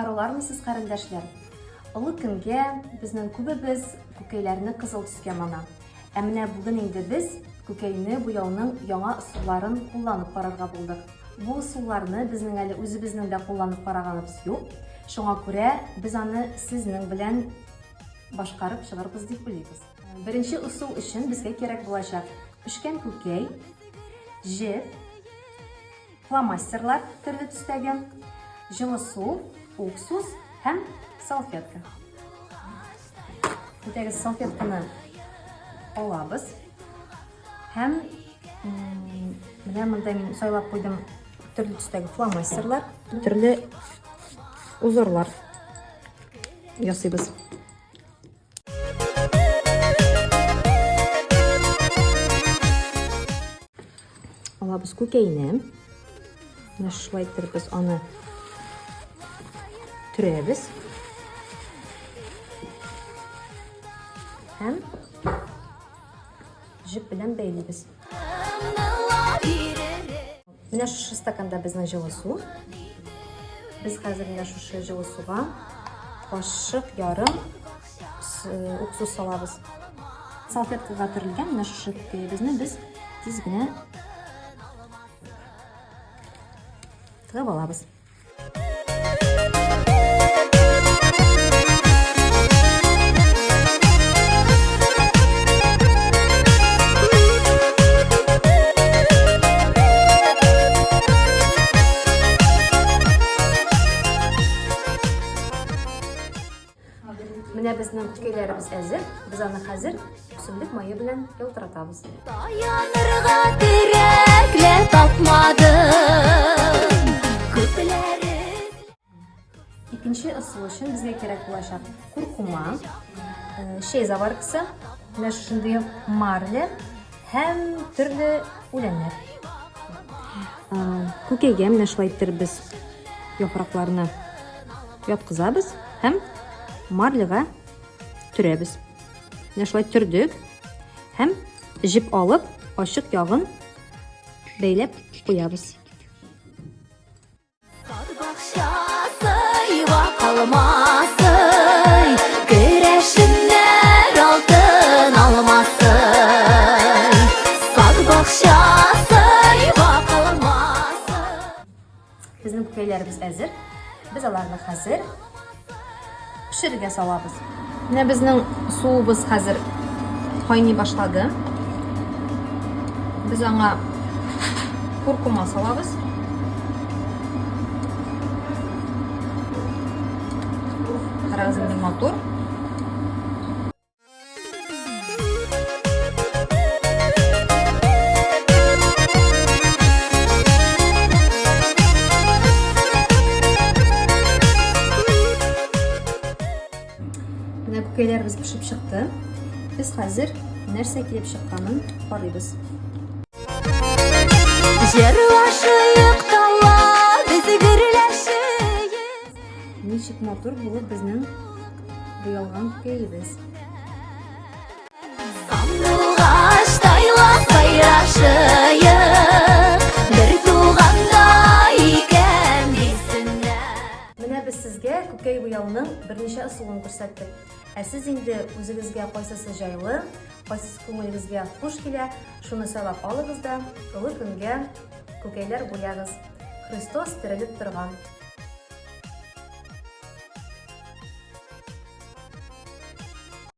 Арулармысыз карындашлар? Олы көнгә безнең күбебез күкәйләрне кызыл төскә мана. Ә менә бүген инде без күкәйне буяуның яңа ысулларын кулланып карарга булдык. Бу ысулларны безнең әле үзебезнең дә кулланып караганыбыз юк. Шуңа күрә без аны сезнең белән башкарып чыгарбыз дип уйлыйбыз. Беренче ысул өчен безгә кирәк булачак пешкән күкәй, җеп, фломастерлар төрле төстәге, җылы су, уксус һәм салфетка. Бүтәге салфетканы алабыз һәм менә монда мин сайлап куйдым төрле төстәге фломастерлар, төрле узорлар ясыйбыз. Алабыз күкәйне, менә шулай итеп без аны төрәбез һәм җеп белән бәйлибез. Менә шушы стаканда безнең җылы су. Без хәзер менә шушы җылы суга кашык ярым уксус салабыз. Салфеткага төрелгән менә шушы күкәйебезне без тиз генә тыгып алабыз. Менә безнең күкәйләребез әзер. Без аны хәзер үсемлек мае белән ялтыратабыз. Таянырга терәкләр тапмадым. Күпләре. Икенче ысул өчен безгә кирәк булачак куркума, чәй заваркасы, менә шундый марля һәм төрле үләннәр. Күкәйгә менә шулай итеп без яфракларны яткызабыз һәм марляга төрәбез. Менә шулай төрдек һәм җеп алып, ачык ягын бәйләп куябыз. Kalmasın, güreşinler altın almasın. Sağ bakşasın, kalmasın. Безнең күкәйләребез әзер. Без аларны хәзер пешерергә салабыз. Менә безнең суыбыз хәзер кайный башлады. Без аңа куркума салабыз. Карагыз инде мотор. Менә күкәйләребез пешеп чыкты. Без хәзер нәрсә килеп чыкканын карыйбыз. Җырлашыйк таллар, без гөрләшик. Ничек мотор булып безнең буялган күкәебез. Сандугач тайла сайрашыйк, бер туганда икән дисендә. Менә без сезгә күкәй буяуның берничә ысулын күрсәттек. Ә сез инде үзегезгә кайсысы җайлы, кайсысы күңелегезгә хуш килә, шуны сайлап алыгыз да олы көнгә күкәйләр буягыз. Христос терелеп торган.